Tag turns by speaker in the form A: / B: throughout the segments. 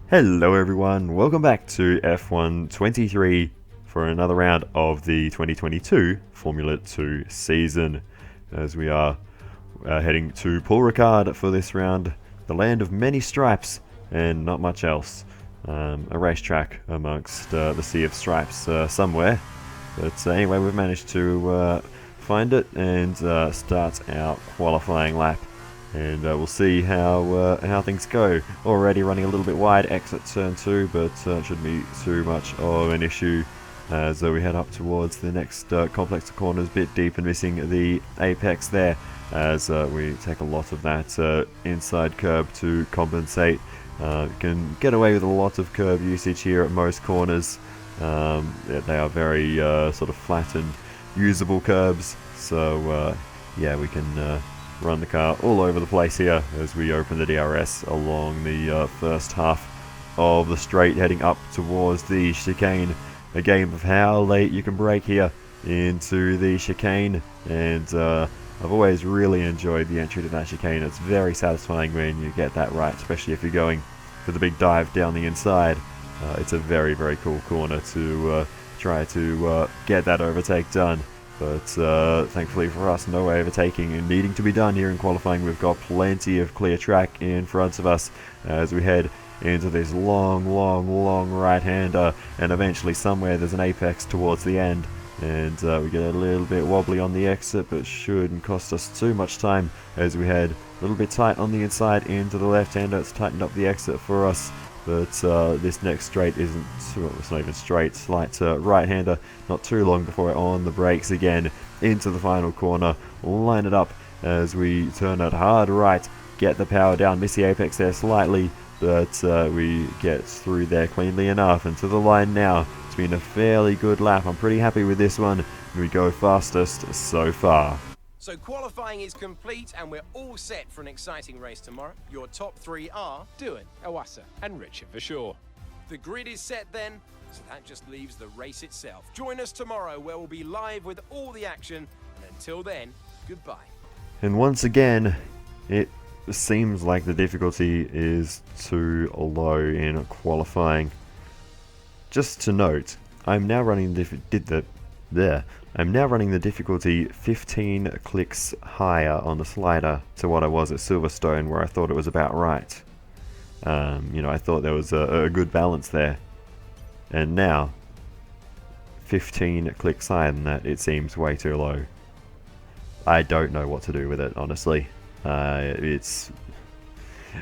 A: Hello everyone, welcome back to F1 23 for another round of the 2022 Formula 2 season, as we are heading to Paul Ricard for this round, the land of many stripes and not much else. A racetrack amongst the sea of stripes somewhere, but anyway, we've managed to find it and start our qualifying lap. And we'll see how things go. Already running a little bit wide, exit turn 2, but shouldn't be too much of an issue as we head up towards the next complex of corners, bit deep and missing the apex there as we take a lot of that inside curb to compensate. Can get away with a lot of curb usage here at most corners. They are very sort of flat and usable curbs, so yeah, we can run the car all over the place here as we open the DRS along the first half of the straight, heading up towards the chicane. A game of how late you can brake here into the chicane, and I've always really enjoyed the entry to that chicane. It's very satisfying when you get that right, especially if you're going for the big dive down the inside. It's a very, very cool corner to try to get that overtake done. But thankfully for us, no overtaking and needing to be done here in qualifying. We've got plenty of clear track in front of us as we head into this long right-hander, and eventually somewhere there's an apex towards the end, and we get a little bit wobbly on the exit, but shouldn't cost us too much time as we head a little bit tight on the inside into the left-hander. It's tightened up the exit for us. But this next straight isn't, well, it's not even straight, slight right-hander, not too long before we're on the brakes again into the final corner. Line it up as we turn it hard right, get the power down, miss the apex there slightly, but we get through there cleanly enough and to the line now. It's been a fairly good lap. I'm pretty happy with this one. We go fastest so far.
B: So qualifying is complete and we're all set for an exciting race tomorrow. Your top three are
C: Doohan, Iwasa and Richard for sure.
B: The grid is set then, so that just leaves the race itself. Join us tomorrow where we'll be live with all the action. And until then, goodbye.
A: And once again, it seems like the difficulty is too low in qualifying. Just to note, I'm now running I'm now running the difficulty 15 clicks higher on the slider to what I was at Silverstone, where I thought it was about right. I thought there was a good balance there. And now, 15 clicks higher than that, it seems way too low. I don't know what to do with it, honestly. It's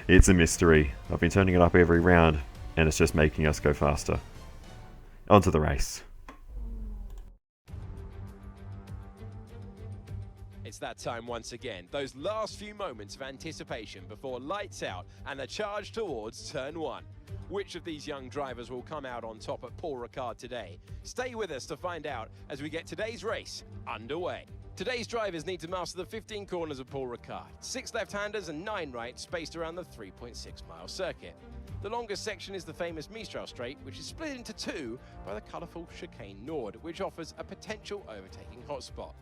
A: a mystery. I've been turning it up every round, and it's just making us go faster. On to the race.
B: It's that time once again. Those last few moments of anticipation before lights out and the charge towards turn 1. Which of these young drivers will come out on top at Paul Ricard today? Stay with us to find out as we get today's race underway. Today's drivers need to master the 15 corners of Paul Ricard. 6 left-handers and 9 right spaced around the 3.6-mile circuit. The longest section is the famous Mistral Straight, which is split into 2 by the colourful Chicane Nord, which offers a potential overtaking hotspot.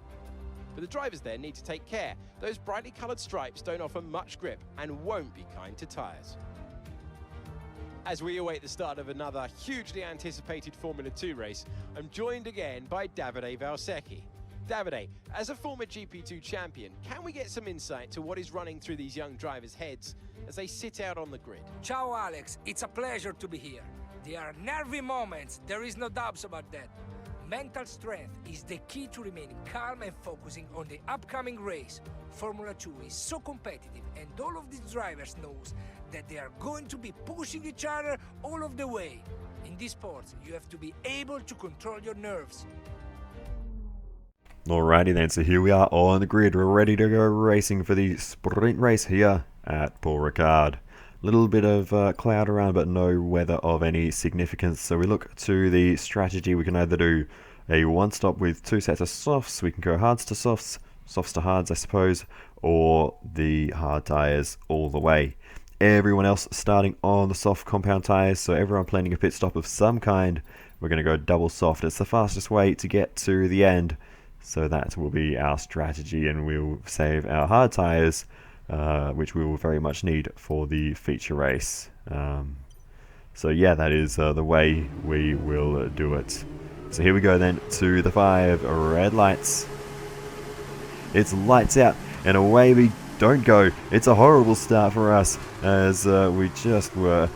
B: But the drivers there need to take care. Those brightly coloured stripes don't offer much grip and won't be kind to tyres. As we await the start of another hugely anticipated Formula 2 race, I'm joined again by Davide Valsecchi. Davide, as a former GP2 champion, can we get some insight to what is running through these young drivers' heads as they sit out on the grid?
D: Ciao Alex, it's a pleasure to be here. There are nervy moments, there is no doubts about that. Mental strength is the key to remaining calm and focusing on the upcoming race. Formula 2 is so competitive and all of these drivers knows that they are going to be pushing each other all of the way. In this sport, you have to be able to control your nerves.
A: Alrighty then, so here we are on the grid. We're ready to go racing for the sprint race here at Paul Ricard. Little bit of cloud around, but no weather of any significance. So we look to the strategy. We can either do a one stop with 2 sets of softs. We can go hards to softs, softs to hards, I suppose, or the hard tyres all the way. Everyone else starting on the soft compound tyres, so everyone planning a pit stop of some kind. We're going to go double soft. It's the fastest way to get to the end, so that will be our strategy, and we'll save our hard tyres, which we will very much need for the feature race. So yeah, that is the way we will do it. So here we go then to the 5 red lights. It's lights out, and away we don't go. It's a horrible start for us, as we just were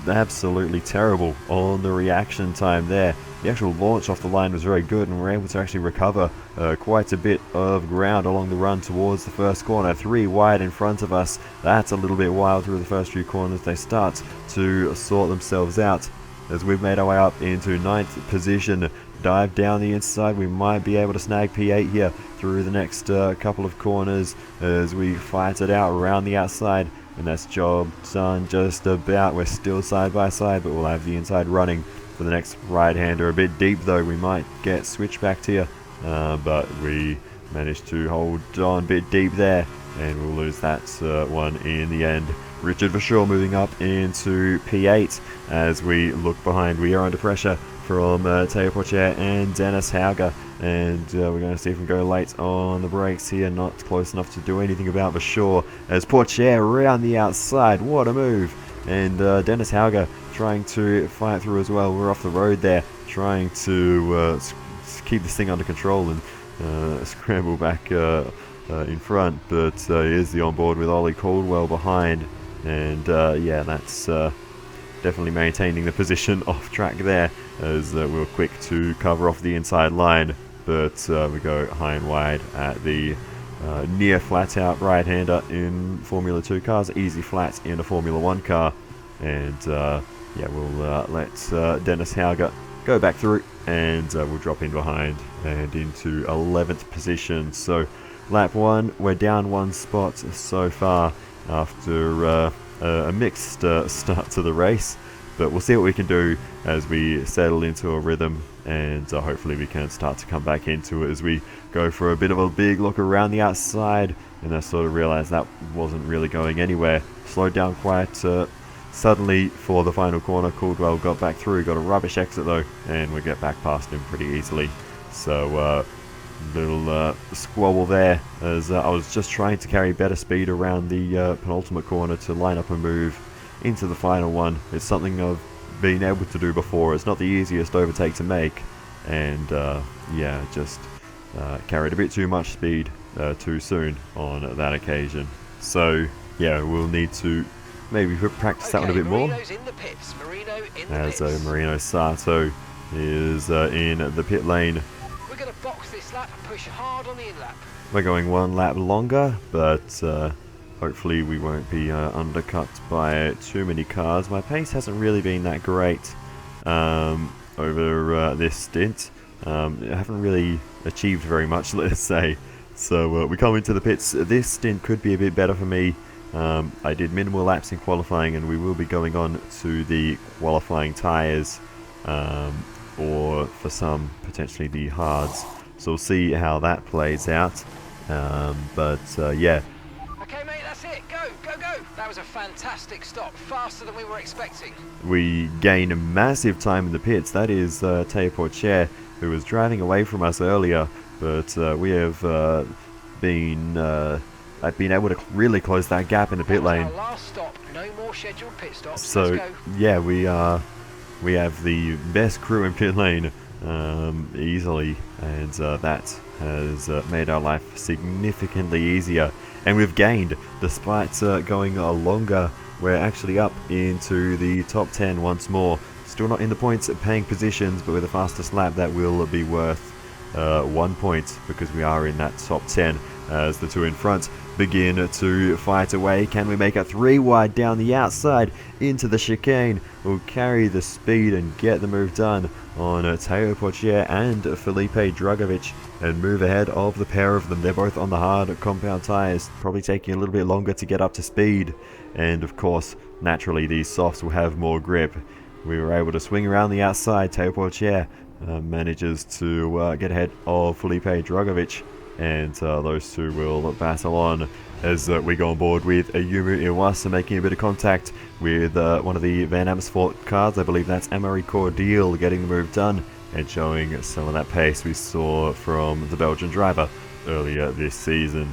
A: absolutely terrible on the reaction time there. The actual launch off the line was very good, and we're able to actually recover quite a bit of ground along the run towards the first corner. 3 wide in front of us. That's a little bit wild through the first few corners. They start to sort themselves out as we've made our way up into 9th position. Dive down the inside. We might be able to snag P8 here through the next couple of corners as we fight it out around the outside. And that's job done just about. We're still side by side, but we'll have the inside running for the next right-hander. A bit deep though, we might get switchbacked here, but we managed to hold on a bit deep there, and we'll lose that one in the end. Richard Verschoor moving up into P8 as we look behind. We are under pressure from Teo Porcher and Dennis Hauger, and we're going to see if we can go late on the brakes here. Not close enough to do anything about Verschoor as Porcher around the outside. What a move! And Dennis Hauger trying to fight through as well. We're off the road there, trying to keep this thing under control and scramble back in front, but here's the onboard with Ollie Caldwell behind, and yeah, that's definitely maintaining the position off track there, as we were quick to cover off the inside line, but we go high and wide at the near flat out right-hander in Formula 2 cars, easy flat in a Formula 1 car, and yeah, we'll let Dennis Hauger go back through, and we'll drop in behind and into 11th position. So lap 1, we're down 1 spot so far after a mixed start to the race, but we'll see what we can do as we settle into a rhythm, and hopefully we can start to come back into it as we go for a bit of a big look around the outside, and I sort of realized that wasn't really going anywhere. Slowed down quite suddenly for the final corner. Caldwell got back through, got a rubbish exit though, and we get back past him pretty easily. So little squabble there, as I was just trying to carry better speed around the penultimate corner to line up a move into the final one. It's something I've been able to do before. It's not the easiest overtake to make, and yeah, just carried a bit too much speed too soon on that occasion. So yeah, we'll need to maybe practice that one a bit more. As Marino Sato is in the pit lane.
D: We're going to box this lap and push hard on the in-lap.
A: We're going 1 lap longer, but hopefully we won't be undercut by too many cars. My pace hasn't really been that great over this stint. I haven't really achieved very much, let's say. So we come into the pits. This stint could be a bit better for me. I did minimal laps in qualifying, and we will be going on to the qualifying tyres, or for some, potentially the hards. So we'll see how that plays out. But yeah.
D: Okay, mate, that's it. Go, go, go. That was a fantastic stop. Faster than we were expecting.
A: We gain massive time in the pits. That is Teo Porcher, who was driving away from us earlier, but we have been able to really close that gap in the pit lane.
D: Our last stop. No more scheduled pit stops.
A: So
D: let's go.
A: yeah, we have the best crew in pit lane easily, and that has made our life significantly easier, and we've gained despite going longer. We're actually up into the top 10 once more. Still not in the points paying positions, but with the fastest lap that will be worth 1 point, because we are in that top 10 as the two in front begin to fight away. Can we make it 3 wide down the outside into the chicane? We'll carry the speed and get the move done on Teo Porcher and Felipe Drugovich, and move ahead of the pair of them. They're both on the hard compound tyres, probably taking a little bit longer to get up to speed, and of course naturally these softs will have more grip. We were able to swing around the outside. Teo Porcher manages to get ahead of Felipe Drugovich, and those two will battle on as we go on board with Ayumu Iwasa, making a bit of contact with one of the Van Amersfoort cars. I believe that's Emery Cordial, getting the move done and showing some of that pace we saw from the Belgian driver earlier this season.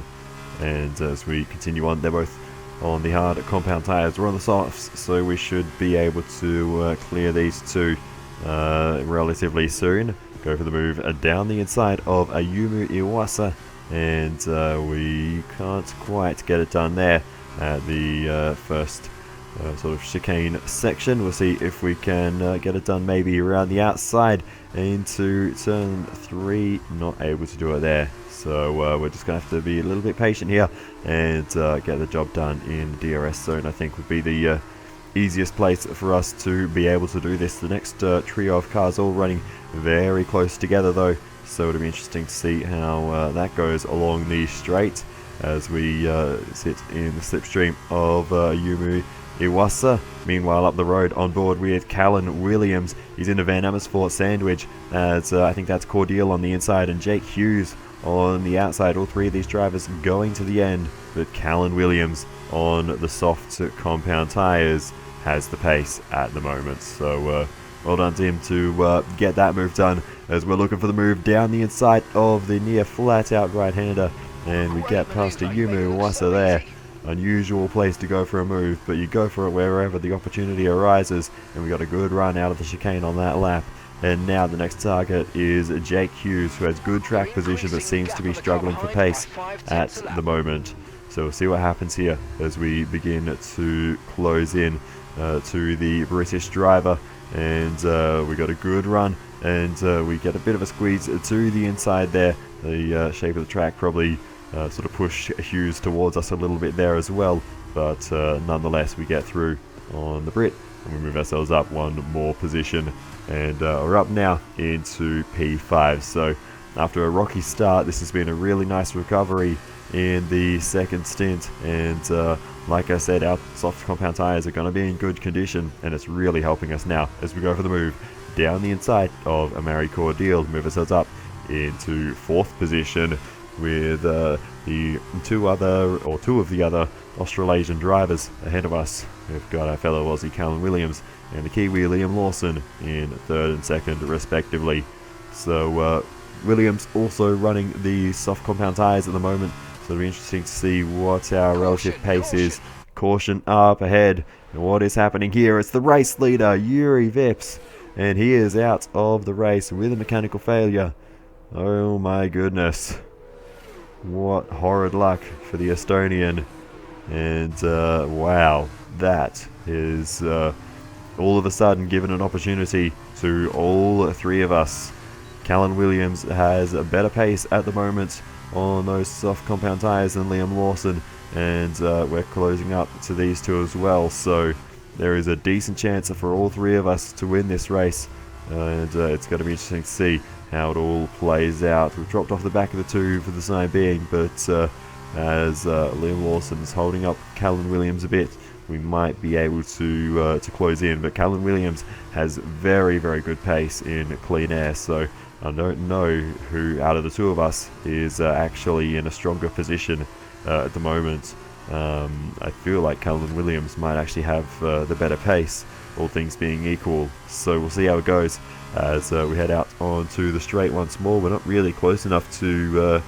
A: And as we continue on, they're both on the hard compound tyres. We're on the softs, so we should be able to clear these two relatively soon. Go for the move down the inside of Ayumu Iwasa, and we can't quite get it done there at the first sort of chicane section. We'll see if we can get it done maybe around the outside into turn 3. Not able to do it there, so we're just going to have to be a little bit patient here and get the job done in DRS zone. I think would be the easiest place for us to be able to do this. The next trio of cars all running very close together though, so it'll be interesting to see how that goes along the straight as we sit in the slipstream of Yumu Iwasa. Meanwhile, up the road on board with Callan Williams. He's in the Van Amersfoort sandwich as I think that's Cordial on the inside and Jake Hughes on the outside. All three of these drivers going to the end, but Callan Williams on the soft compound tyres has the pace at the moment. So well done to him to get that move done as we're looking for the move down the inside of the near flat out right-hander, and we get past a Yumu Iwasa there. Unusual place to go for a move, but you go for it wherever the opportunity arises, and we got a good run out of the chicane on that lap. And now the next target is Jake Hughes, who has good track position but seems to be struggling for pace at the moment. So we'll see what happens here as we begin to close in to the British driver, and we got a good run, and we get a bit of a squeeze to the inside there. The shape of the track probably sort of pushed Hughes towards us a little bit there as well, but nonetheless we get through on the Brit and we move ourselves up one more position, and we're up now into P5. So after a rocky start, this has been a really nice recovery in the second stint, and like I said, our soft compound tyres are going to be in good condition, and it's really helping us now as we go for the move down the inside of Amari Cordial, move ourselves up into 4th position with the two of the other Australasian drivers ahead of us. We've got our fellow Aussie Callan Williams and the Kiwi Liam Lawson in 3rd and 2nd respectively. So Williams also running the soft compound tyres at the moment, so it'll be interesting to see what our relative pace is. Caution up ahead, and what is happening here? It's the race leader Yuri Vips, and he is out of the race with a mechanical failure. Oh my goodness, what horrid luck for the Estonian. And wow, that is all of a sudden given an opportunity to all three of us. Callan Williams has a better pace at the moment on those soft compound tyres than Liam Lawson, and we're closing up to these two as well, so there is a decent chance for all three of us to win this race, and it's going to be interesting to see how it all plays out. We've dropped off the back of the two for the time being, but as Liam Lawson is holding up Callan Williams a bit, we might be able to close in. But Callan Williams has very, very good pace in clean air, so I don't know who out of the two of us is actually in a stronger position at the moment. I feel like Callan Williams might actually have the better pace, all things being equal, so we'll see how it goes as we head out onto the straight once more. We're not really close enough to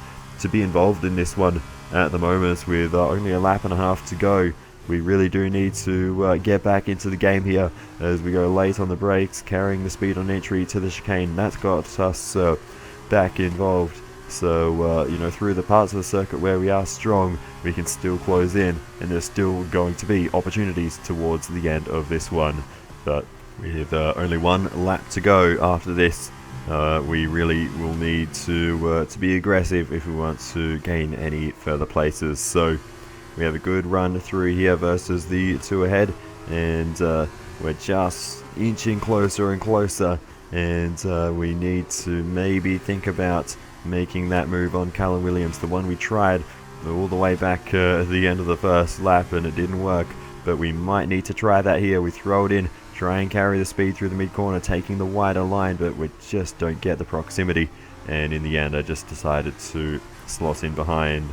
A: be involved in this one at the moment, with only a lap and a half to go. We really do need to get back into the game here as we go late on the brakes, carrying the speed on entry to the chicane. That's got us back involved. So, through the parts of the circuit where we are strong, we can still close in, and there's still going to be opportunities towards the end of this one. But with only one lap to go after this, we really will need to be aggressive if we want to gain any further places. So we have a good run through here versus the two ahead, and we're just inching closer and closer, and we need to maybe think about making that move on Callan Williams, the one we tried all the way back at the end of the first lap and it didn't work, but we might need to try that here. We throw it in, try and carry the speed through the mid corner, taking the wider line, but we just don't get the proximity, and in the end I just decided to slot in behind.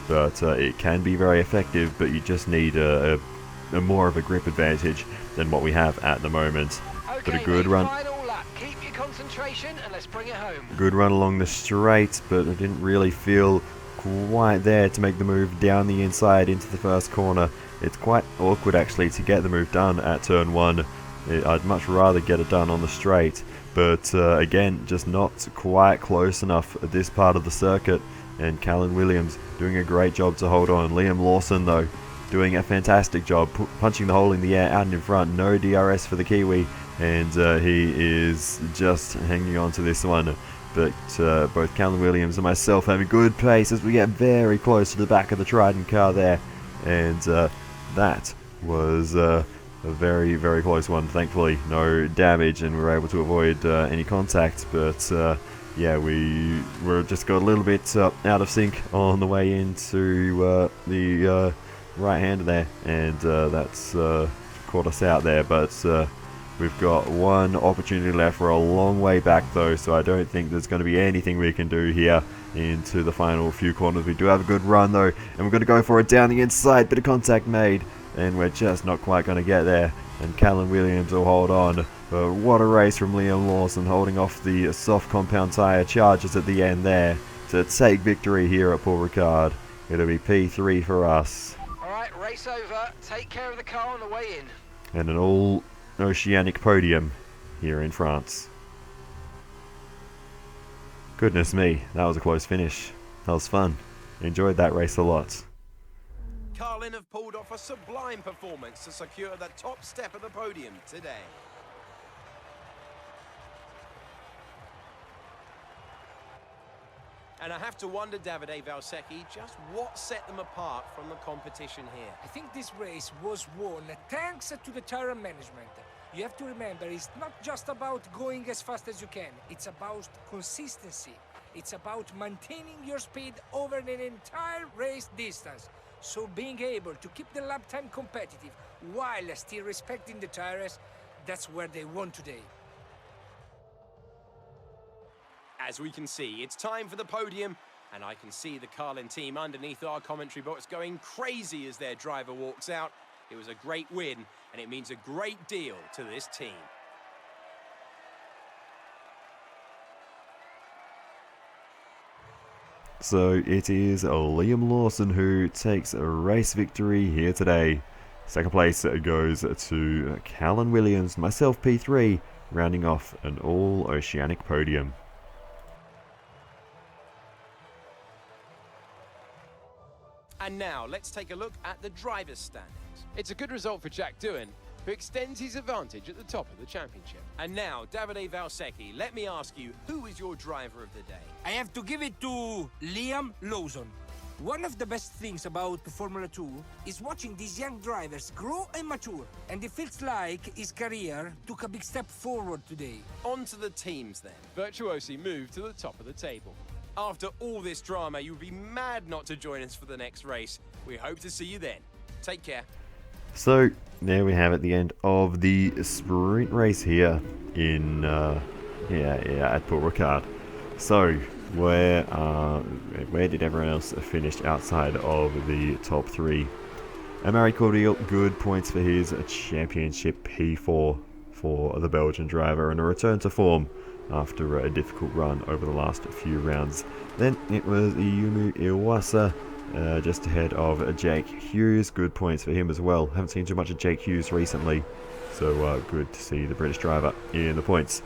A: But it can be very effective, but you just need a more of a grip advantage than what we have at the moment. But a good run.
D: Keep your concentration and let's bring it home.
A: Good run along the straight, but I didn't really feel quite there to make the move down the inside into the first corner. It's quite awkward actually to get the move done at turn 1. I'd much rather get it done on the straight, but again, just not quite close enough at this part of the circuit. And Callan Williams doing a great job to hold on. Liam Lawson though doing a fantastic job, punching the hole in the air out and in front. No DRS for the Kiwi, and he is just hanging on to this one. But both Callan Williams and myself having good pace as we get very close to the back of the Trident car there. And that was a very, very close one. Thankfully, no damage, and we were able to avoid any contact. But yeah, we were just got a little bit out of sync on the way into the right-hander there, and that's caught us out there. But we've got one opportunity left. We're a long way back though, so I don't think there's going to be anything we can do here into the final few corners. We do have a good run though, and we're going to go for it down the inside. Bit of contact made, and we're just not quite going to get there. And Callan Williams will hold on. But what a race from Liam Lawson, holding off the soft compound tyre charges at the end there to take victory here at Paul Ricard. It'll be P3 for us.
D: Alright, race over. Take care of the car on the way in.
A: And an all-oceanic podium here in France. Goodness me, that was a close finish. That was fun. Enjoyed that race a lot.
B: Carlin have pulled off a sublime performance to secure the top step of the podium today. And I have to wonder, Davide Valsecchi, just what set them apart from the competition here.
D: I think this race was won thanks to the tire management. You have to remember, it's not just about going as fast as you can. It's about consistency. It's about maintaining your speed over an entire race distance. So being able to keep the lap time competitive while still respecting the tires, that's where they won today.
B: As we can see, it's time for the podium, and I can see the Carlin team underneath our commentary box going crazy as their driver walks out. It was a great win, and it means a great deal to this team.
A: So it is Liam Lawson who takes a race victory here today. Second place goes to Callan Williams, myself P3, rounding off an all-oceanic podium.
B: And now, let's take a look at the driver's standings.
C: It's a good result for Jack Doohan, who extends his advantage at the top of the championship.
B: And now, Davide Valsecchi, let me ask you, who is your driver of the day?
D: I have to give it to Liam Lawson. One of the best things about Formula 2 is watching these young drivers grow and mature, and it feels like his career took a big step forward today.
B: On to the teams then.
C: Virtuosi moved to the top of the table.
B: After all this drama, you'd be mad not to join us for the next race. We hope to see you then. Take care.
A: So there we have it, the end of the sprint race here in at Paul Ricard. So where did everyone else finish outside of the top 3? Amaury Cordial, good points for his championship P4 for the Belgian driver, and a return to form after a difficult run over the last few rounds. Then it was Yumu Iwasa, just ahead of Jake Hughes. Good points for him as well. Haven't seen too much of Jake Hughes recently, so good to see the British driver in the points.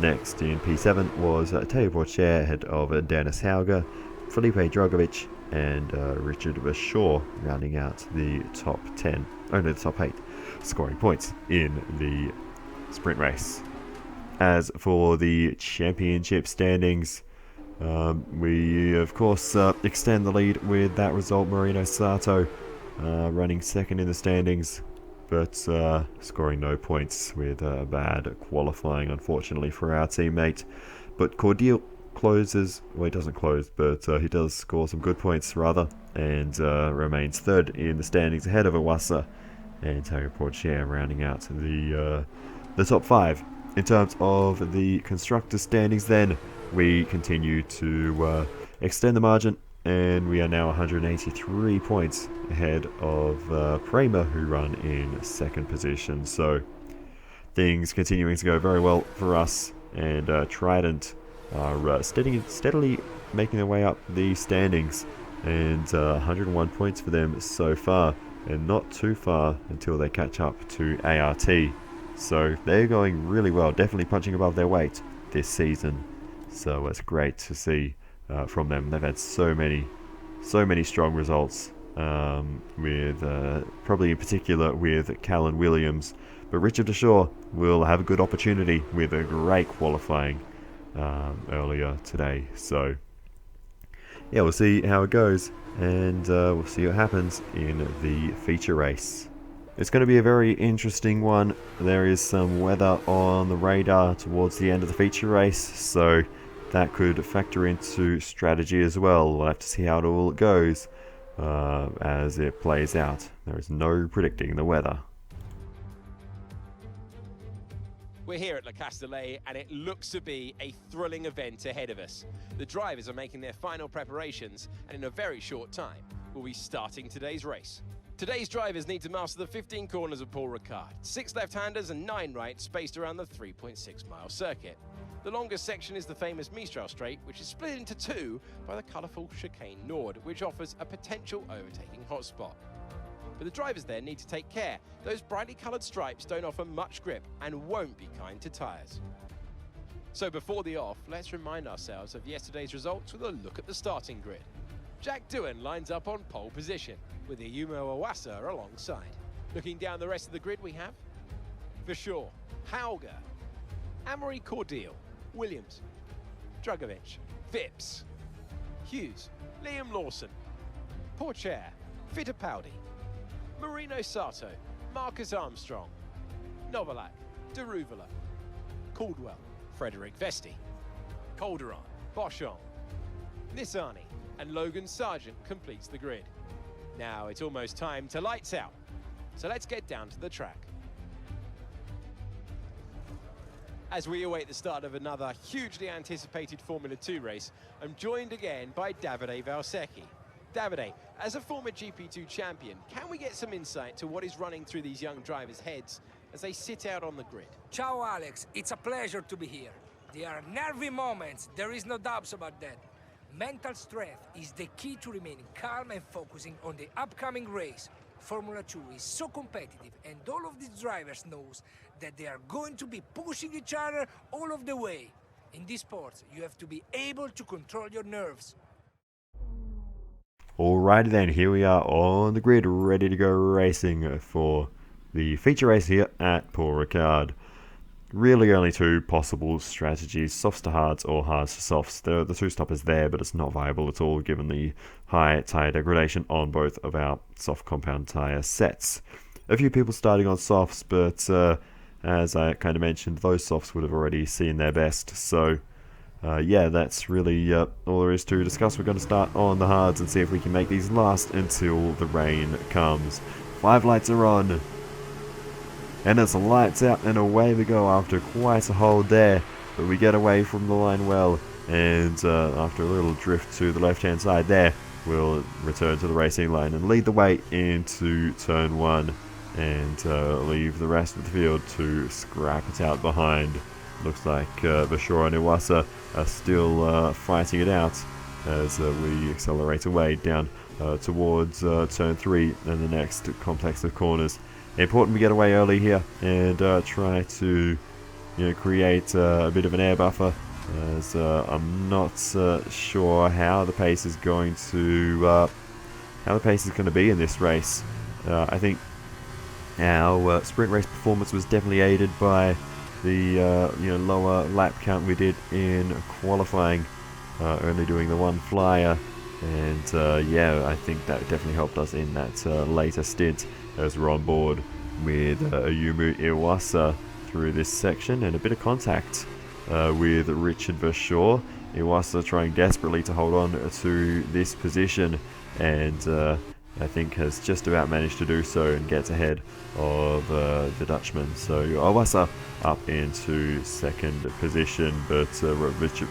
A: Next in P7 was Teo Porcher ahead of Dennis Hauger, Felipe Drogovic and Richard Bashaw rounding out the top 10, the top 8 scoring points in the sprint race. As for the championship standings, we of course extend the lead with that result. Marino Sato running second in the standings, but scoring no points with bad qualifying, unfortunately, for our teammate. But Cordial closes, well, he doesn't close, but he does score some good points rather, and remains third in the standings ahead of Iwasa and Teo Porcher rounding out the top 5. In terms of the constructor standings then, we continue to extend the margin, and we are now 183 points ahead of Prema, who run in second position. So things continuing to go very well for us, and Trident are steadily making their way up the standings and 101 points for them so far, and not too far until they catch up to ART. So they're going really well, definitely punching above their weight this season. So it's great to see from them. They've had so many strong results, with probably in particular with Callan Williams. But Richard Deshaw will have a good opportunity with a great qualifying earlier today. So yeah, we'll see how it goes, and we'll see what happens in the feature race. It's going to be a very interesting one. There is some weather on the radar towards the end of the feature race, so that could factor into strategy as well. We'll have to see how it all goes as it plays out. There is no predicting the weather.
B: We're here at Le Castellet, and it looks to be a thrilling event ahead of us. The drivers are making their final preparations, and in a very short time, we'll be starting today's race. Today's drivers need to master the 15 corners of Paul Ricard, 6 left-handers and 9 rights spaced around the 3.6-mile circuit. The longest section is the famous Mistral Straight, which is split into 2 by the colourful Chicane Nord, which offers a potential overtaking hotspot. But the drivers there need to take care. Those brightly coloured stripes don't offer much grip and won't be kind to tyres. So before the off, let's remind ourselves of yesterday's results with a look at the starting grid. Jack Doohan lines up on pole position, with Ayumu Iwasa alongside. Looking down the rest of the grid, we have Vershaw, Hauger, Amory Cordeal, Williams, Drugovic, Phipps, Hughes, Liam Lawson, Pourchaire, Fittipaldi, Marino Sato, Marcus Armstrong, Novalak, Deruvala, Caldwell, Frederick Vesti, Calderon, Boschon, Nissani, and Logan Sargent completes the grid. Now it's almost time to lights out, so let's get down to the track. As we await the start of another hugely anticipated Formula 2 race, I'm joined again by Davide Valsecchi. Davide, as a former GP2 champion, can we get some insight to what is running through these young drivers' heads as they sit out on the grid?
D: Ciao Alex, it's a pleasure to be here. There are nervy moments, there is no doubts about that. Mental strength is the key to remaining calm and focusing on the upcoming race. Formula 2 is so competitive, and all of these drivers knows that they are going to be pushing each other all of the way. In this sport, you have to be able to control your nerves.
A: Alrighty then, here we are on the grid, ready to go racing for the feature race here at Paul Ricard. Really only 2 possible strategies, softs to hards or hards to softs. The 2 stoppers there, but it's not viable at all given the high tyre degradation on both of our soft compound tyre sets. A few people starting on softs, but as I kind of mentioned, those softs would have already seen their best. So yeah, that's really all there is to discuss. We're going to start on the hards and see if we can make these last until the rain comes. 5 lights are on. And it's lights out and away we go after quite a hold there. But we get away from the line well. And after a little drift to the left-hand side there, we'll return to the racing line and lead the way into turn 1. And leave the rest of the field to scrap it out behind. Looks like Vershaw and Iwasa are still fighting it out as we accelerate away down towards turn 3 and the next complex of corners. Important we get away early here and try to create a bit of an air buffer, as I'm not sure how the pace is going to be in this race. I think our sprint race performance was definitely aided by the lower lap count we did in qualifying, only doing the 1 flyer, and yeah, I think that definitely helped us in that later stint as we're on board with Ayumu Iwasa through this section, and a bit of contact with Richard Vershaw. Iwasa trying desperately to hold on to this position, and I think has just about managed to do so and gets ahead of the Dutchman. So Iwasa up into 2nd position, but Richard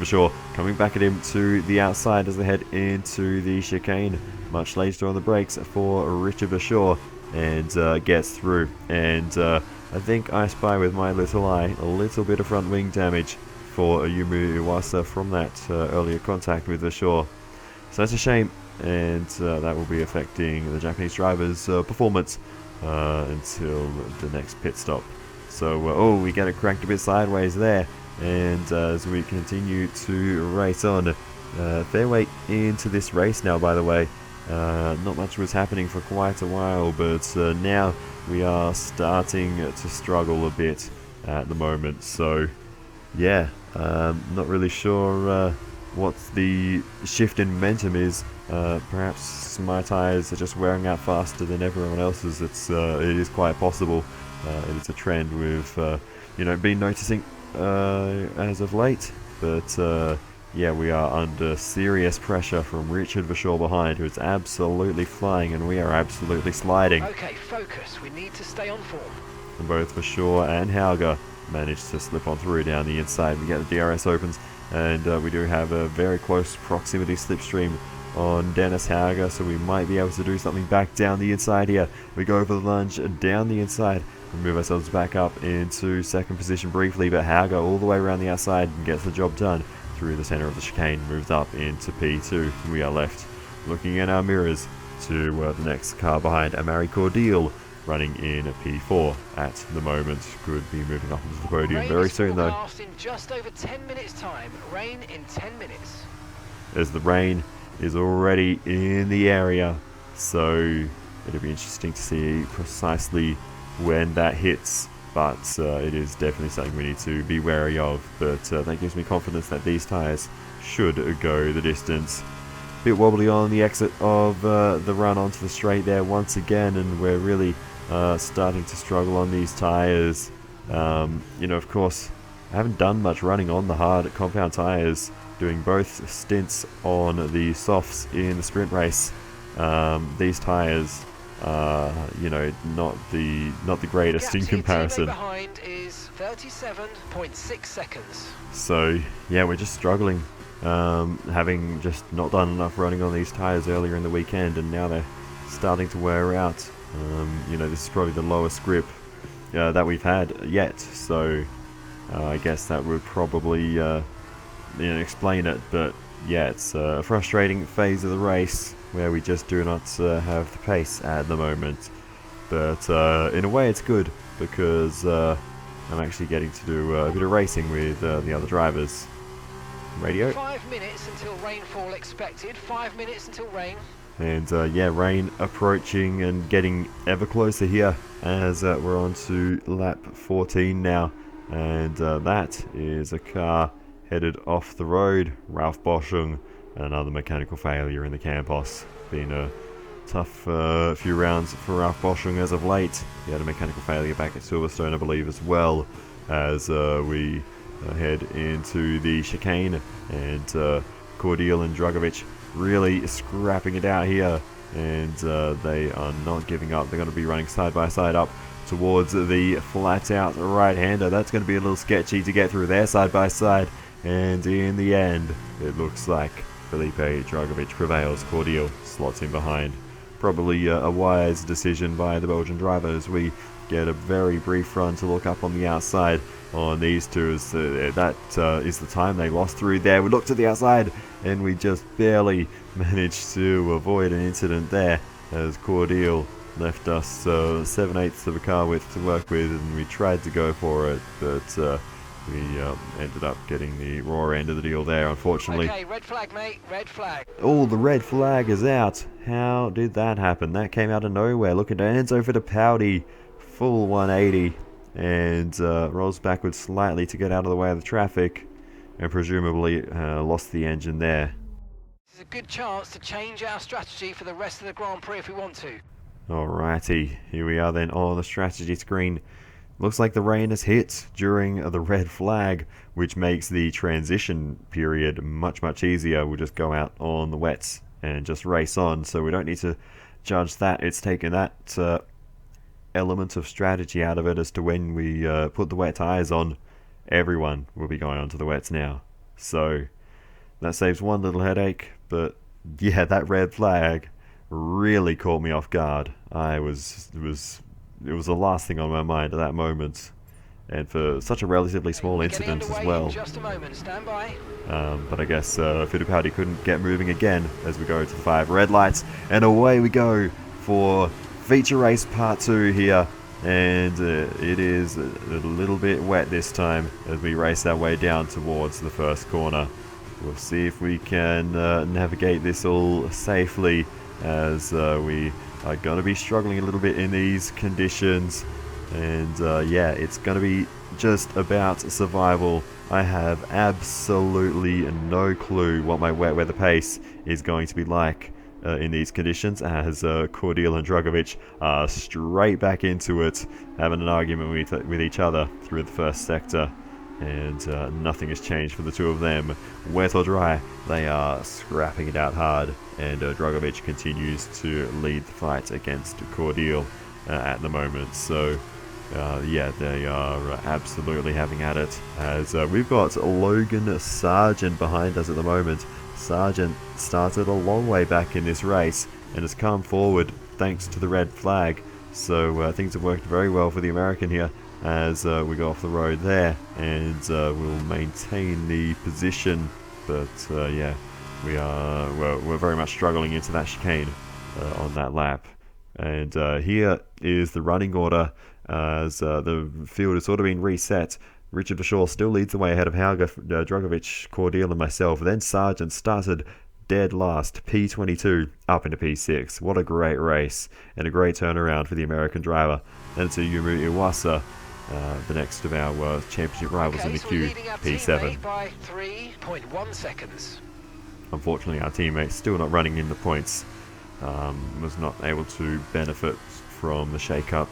A: Vershaw coming back at him to the outside as they head into the chicane. Much later on the brakes for Richard Vershaw, and gets through. And I think I spy with my little eye a little bit of front wing damage for Ayumu Iwasa from that earlier contact with Vershaw. So that's a shame and that will be affecting the Japanese driver's performance until the next pit stop. So, oh, we get it cranked a bit sideways there, and as we continue to race on, fair way into this race now, by the way. Not much was happening for quite a while, but now we are starting to struggle a bit at the moment. So, yeah, not really sure what the shift in momentum is. Perhaps my tyres are just wearing out faster than everyone else's. It is quite possible. It's a trend we've been noticing as of late, but yeah, we are under serious pressure from Richard Verschoor behind, who is absolutely flying, and we are absolutely sliding.
E: Okay, focus. We need to stay on form.
A: And both Verschoor and Hauger managed to slip on through down the inside. We get the DRS opens, and we do have a very close proximity slipstream on Dennis Hauger, so we might be able to do something back down the inside here. We go for the lunge down the inside and move ourselves back up into second position briefly, but Hauger all the way around the outside and gets the job done through the center of the chicane, moved up into P2. We are left looking in our mirrors to the next car behind, Amari Cordial, running in P4 at the moment. Could be moving up into the podium very soon though.
E: In just over 10 minutes time. Rain in 10 minutes.
A: As the rain is already in the area, so it'll be interesting to see precisely when that hits. But it is definitely something we need to be wary of. But that gives me confidence that these tyres should go the distance. Bit wobbly on the exit of the run onto the straight there once again, and we're really starting to struggle on these tyres. Of course, I haven't done much running on the hard compound tyres, doing both stints on the softs in the sprint race. These tyres not the greatest in comparison.
E: Behind is 37.6 seconds.
A: So yeah, we're just struggling, having just not done enough running on these tyres earlier in the weekend, and now they're starting to wear out. This is probably the lowest grip that we've had yet, so I guess that would probably explain it. But yeah, it's a frustrating phase of the race where we just do not have the pace at the moment. But in a way it's good, because I'm actually getting to do a bit of racing with the other drivers. Radio.
E: 5 minutes until rainfall expected. 5 minutes until rain.
A: And yeah, rain approaching and getting ever closer here as we're on to lap 14 now. And that is a car headed off the road. Ralph Boschung, another mechanical failure in the Campos. Been a tough few rounds for Ralph Boschung as of late. He had a mechanical failure back at Silverstone, I believe, as well, as we head into the chicane. And Cordial and Dragovic really scrapping it out here, and they are not giving up. They're going to be running side by side up towards the flat out right-hander. That's going to be a little sketchy to get through there side by side, and in the end it looks like Felipe Dragovic prevails. Cordial slots in behind. Probably a wise decision by the Belgian driver, as we get a very brief run to look up on the outside on these two. As that is the time they lost through there. We look to the outside and we just barely managed to avoid an incident there, as Cordial left us 7/8 of a car width to work with, and we tried to go for it, but we ended up getting the raw end of the deal there, unfortunately.
E: Okay, red flag, mate, red flag.
A: Oh, the red flag is out. How did that happen? That came out of nowhere. Looking to Enzo Fittipaldi, full 180, and rolls backwards slightly to get out of the way of the traffic, and presumably lost the engine there.
E: This is a good chance to change our strategy for the rest of the Grand Prix if we want to.
A: Alrighty, here we are then on the strategy screen. Looks like the rain has hit during the red flag, which makes the transition period much easier. We'll just go out on the wets and just race on, so we don't need to judge that. It's taken that element of strategy out of it as to when we put the wet tyres on. Everyone will be going onto the wets now, so that saves one little headache. But yeah, that red flag really caught me off guard. It was the last thing on my mind at that moment, and for such a relatively small incident as well.
E: Just a moment, stand by.
A: But I guess Fittipaldi couldn't get moving again as we go to the 5 red lights, and away we go for feature race part 2 here. And it is a little bit wet this time as we race our way down towards the first corner. We'll see if we can navigate this all safely, as we are going to be struggling a little bit in these conditions. And yeah, it's going to be just about survival. I have absolutely no clue what my wet weather pace is going to be like in these conditions, as Cordial and Drugovic are straight back into it, having an argument with each other through the first sector. And nothing has changed for the two of them. Wet or dry, they are scrapping it out hard, and Drugovic continues to lead the fight against Cordial at the moment. So yeah, they are absolutely having at it, as we've got Logan Sargent behind us at the moment. Sargent started a long way back in this race and has come forward thanks to the red flag. So things have worked very well for the American here, as we go off the road there, and we'll maintain the position. But yeah, we're very much struggling into that chicane on that lap. And here is the running order, as the field has sort of been reset. Richard Verschoor still leads the way ahead of Hauger, Drugovic, Cordial and myself. Then Sargent started dead last, P22 up into P6. What a great race, and a great turnaround for the American driver. Then to Yumu Iwasa, the next of our championship rivals in the queue, P7.
E: By 3.1 seconds.
A: Unfortunately, our teammate still not running in the points. Was not able to benefit from the shake-up.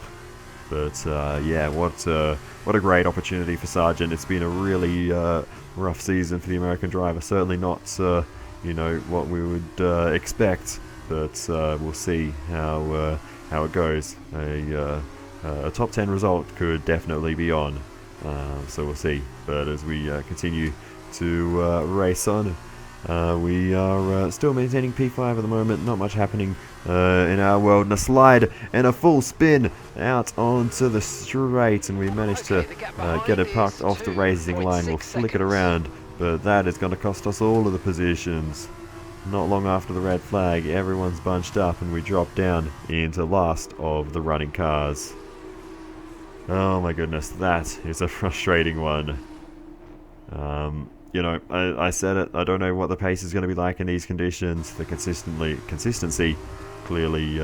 A: But yeah, what a great opportunity for Sargent. It's been a really rough season for the American driver. Certainly not, you know, what we would expect. But we'll see how it goes. A top 10 result could definitely be on. So we'll see. But as we continue to race on, we are still maintaining P5 at the moment. Not much happening in our world. And a slide and a full spin out onto the straight, and we managed to get it parked off the racing line. We'll flick it around, but that is going to cost us all of the positions. Not long after the red flag, everyone's bunched up, and we drop down into last of the running cars. Oh my goodness, that is a frustrating one. You know, I said it, I don't know what the pace is going to be like in these conditions. The consistency clearly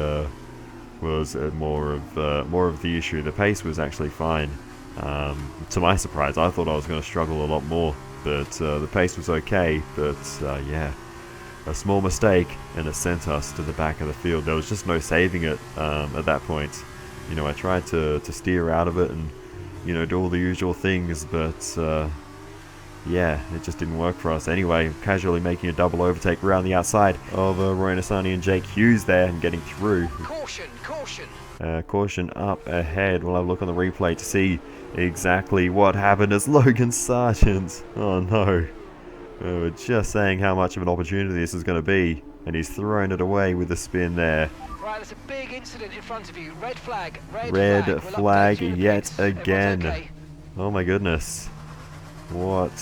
A: was more of the issue. The pace was actually fine. To my surprise, I thought I was going to struggle a lot more, but the pace was okay. But yeah, a small mistake and it sent us to the back of the field. There was just no saving it at that point. You know, I tried to steer out of it and, you know, do all the usual things, but yeah, it just didn't work for us. Anyway, casually making a double overtake around the outside of Roy Nassani and Jake Hughes there, and getting through.
E: Caution, caution.
A: Caution up ahead. We'll have a look on the replay to see exactly what happened as Logan Sargent. Oh no. We were just saying how much of an opportunity this is going to be, and he's thrown it away with the spin there.
E: Right, there's a big incident in front of you. Red flag.
A: Red flag
E: We'll
A: yet
E: Everyone's
A: again.
E: okay.
A: Oh my goodness. What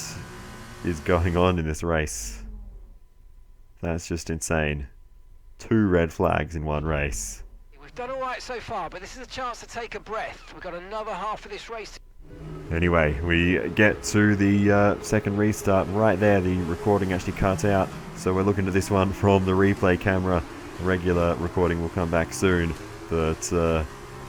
A: is going on in this race? That's just insane. 2 red flags in one race.
E: We've done all right so far, but this is a chance to take a breath. We've got another half of this race.
A: Anyway, we get to the second restart. Right there, the recording actually cut out. So we're looking at this one from the replay camera. The regular recording will come back soon. But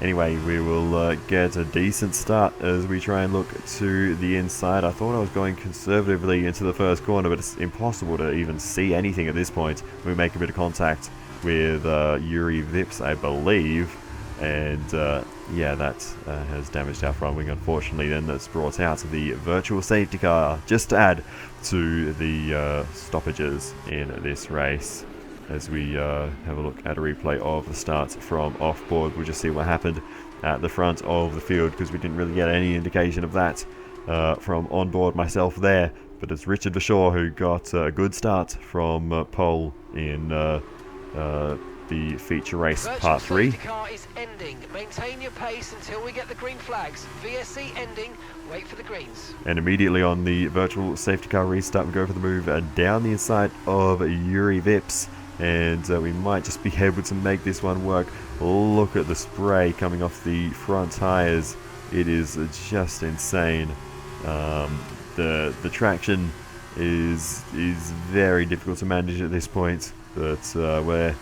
A: anyway, we will get a decent start as we try and look to the inside. I thought I was going conservatively into the first corner, but it's impossible to even see anything at this point. We make a bit of contact with Yuri Vips, I believe. And yeah, that has damaged our front wing, unfortunately. Then that's brought out the virtual safety car, just to add to the stoppages in this race. As we have a look at a replay of the start from off-board, we'll just see what happened at the front of the field, because we didn't really get any indication of that from on-board myself there. But it's Richard Verschoor who got a good start from pole in the feature race
E: Virtual
A: part 3.
E: safety car is ending. Maintain your pace until we get the green flags. VSC ending. Wait for the greens.
A: And immediately on the virtual safety car restart, we go for the move down the inside of Yuri Vips. And we might just be able to make this one work. Look at the spray coming off the front tires. It is just insane. The traction is very difficult to manage at this point, but we're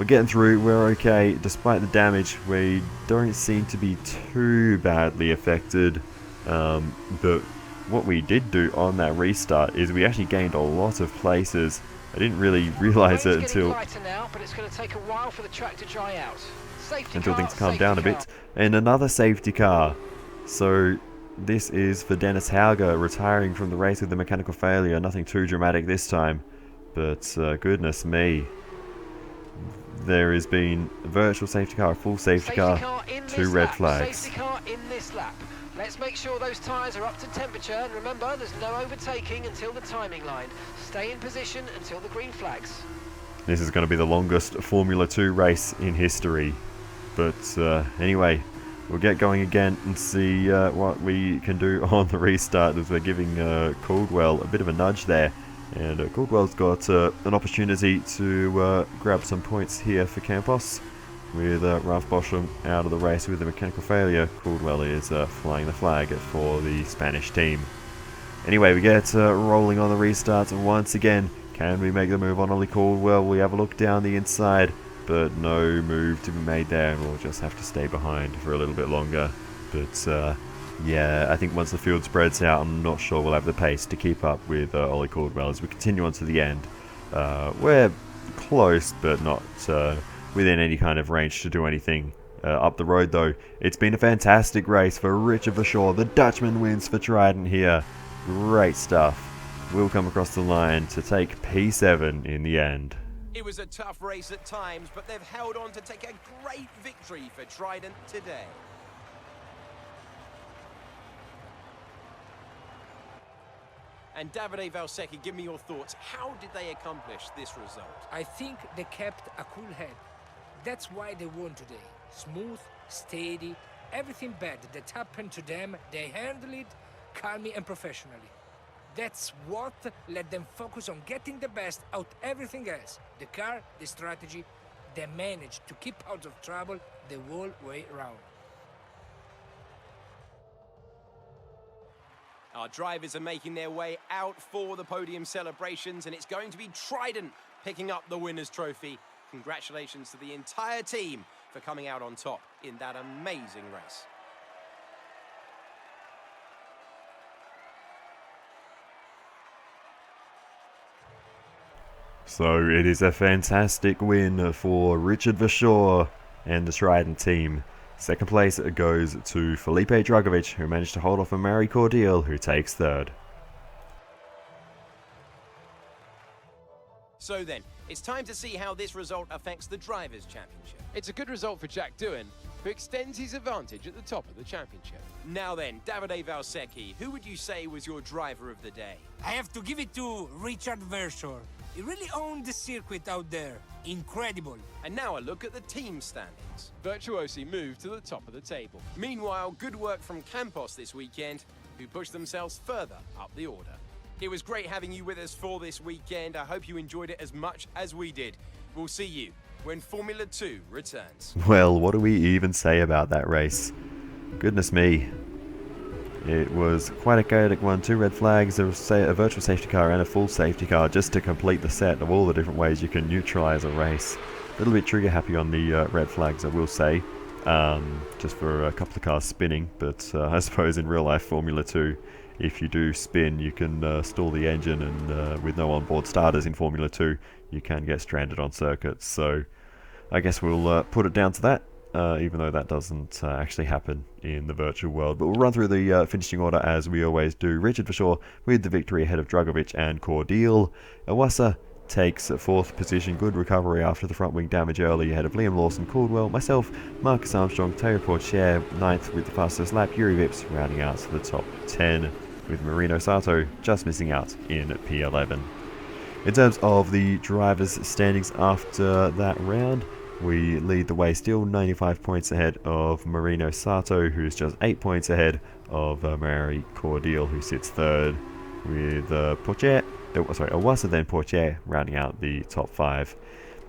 A: getting through. We're okay despite the damage. We don't seem to be too badly affected, but what we did do on that restart is we actually gained a lot of places. I didn't really realise it until
E: now, but it's going to take a while for the track to dry out.
A: Until things calm down a bit. And another safety car. So this is for Dennis Hauger, retiring from the race with a mechanical failure. Nothing too dramatic this time, but goodness me, there has been a virtual safety car, a full safety car, 2 red flags.
E: Safety car in this lap. Let's make sure those tyres are up to temperature, and remember, there's no overtaking until the timing line. Stay in position until the green flags.
A: This is going to be the longest Formula 2 race in history. But anyway, we'll get going again and see what we can do on the restart, as we're giving Caldwell a bit of a nudge there. And Caldwell's got an opportunity to grab some points here for Campos. With Ralph Boschem out of the race with a mechanical failure, Caldwell is flying the flag for the Spanish team. Anyway, we get rolling on the restart once again. Can we make the move on Ollie Caldwell? We have a look down the inside, but no move to be made there, and we'll just have to stay behind for a little bit longer. But yeah, I think once the field spreads out, I'm not sure we'll have the pace to keep up with Ollie Caldwell as we continue on to the end. We're close, but not within any kind of range to do anything up the road, though. It's been a fantastic race for Richard Verschoor. The Dutchman wins for Trident here. Great stuff. We'll come across the line to take P7 in the end.
B: It was a tough race at times, but they've held on to take a great victory for Trident today. And Davide Valsecchi, give me your thoughts. How did they accomplish this result?
D: I think they kept a cool head. That's why they won today. Smooth, steady, everything bad that happened to them, they handled it calmly and professionally. That's what let them focus on getting the best out everything else. The car, the strategy, they managed to keep out of trouble the whole way around.
B: Our drivers are making their way out for the podium celebrations, and it's going to be Trident picking up the winner's trophy. Congratulations to the entire team for coming out on top in that amazing race.
A: So it is a fantastic win for Richard Verschoor and the Trident team. Second place goes to Felipe Dragovic, who managed to hold off a Mary Cordial, who takes third.
B: So then, it's time to see how this result affects the Drivers' Championship.
C: It's a good result for Jack Doohan, who extends his advantage at the top of the championship.
B: Now then, Davide Valsecchi, who would you say was your driver of the day?
D: I have to give it to Richard Verschoor. He really owned the circuit out there. Incredible.
B: And now a look at the team standings.
C: Virtuosi moved to the top of the table.
B: Meanwhile, good work from Campos this weekend, who pushed themselves further up the order. It was great having you with us for this weekend. I hope you enjoyed it as much as we did. We'll see you when Formula 2 returns.
A: Well, what do we even say about that race? Goodness me. It was quite a chaotic one. 2 red flags, a virtual safety car and a full safety car just to complete the set of all the different ways you can neutralise a race. A little bit trigger happy on the red flags, I will say, just for a couple of cars spinning, but I suppose in real life Formula 2, if you do spin, you can stall the engine, and with no onboard starters in Formula 2, you can get stranded on circuits. So I guess we'll put it down to that. Even though that doesn't actually happen in the virtual world. But we'll run through the finishing order as we always do. Richard Verschoor with the victory ahead of Dragovic and Cordial. Iwasa takes 4th position. Good recovery after the front wing damage early ahead of Liam Lawson, Caldwell, myself, Marcus Armstrong, Taylor Portier, 9th with the fastest lap. Yuri Vips rounding out to the top 10 with Marino Sato just missing out in P11. In terms of the drivers' standings after that round, we lead the way still 95 points ahead of Marino Sato, who's just 8 points ahead of Mary Cordial, who sits third, with Owasa then Portier rounding out the top 5.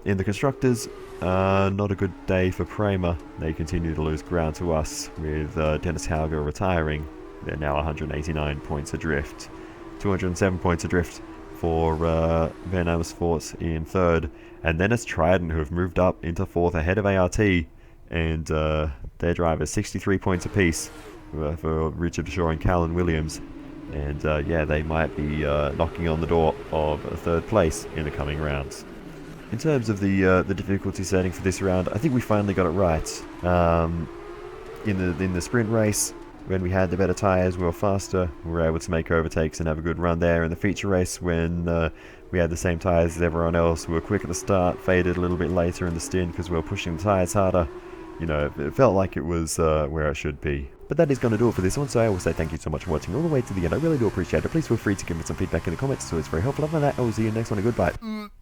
A: In the constructors, not a good day for Prema. They continue to lose ground to us, with Dennis Hauger retiring. They're now 189 points adrift. 207 points adrift for Van Amersfoort in third, and then it's Trident, who have moved up into fourth ahead of ART, and their drivers 63 points apiece for Richard Shaw and Callan Williams. And yeah, they might be knocking on the door of third place in the coming rounds. In terms of the difficulty setting for this round, I think we finally got it right. In the sprint race, when we had the better tyres, we were faster, we were able to make overtakes and have a good run there. In the feature race, when we had the same tyres as everyone else, we were quick at the start, faded a little bit later in the stint because we were pushing the tyres harder. You know, it felt like it was where it should be. But that is going to do it for this one, so I will say thank you so much for watching all the way to the end. I really do appreciate it. Please feel free to give me some feedback in the comments, so it's very helpful. Other than that, I will see you next one, and goodbye.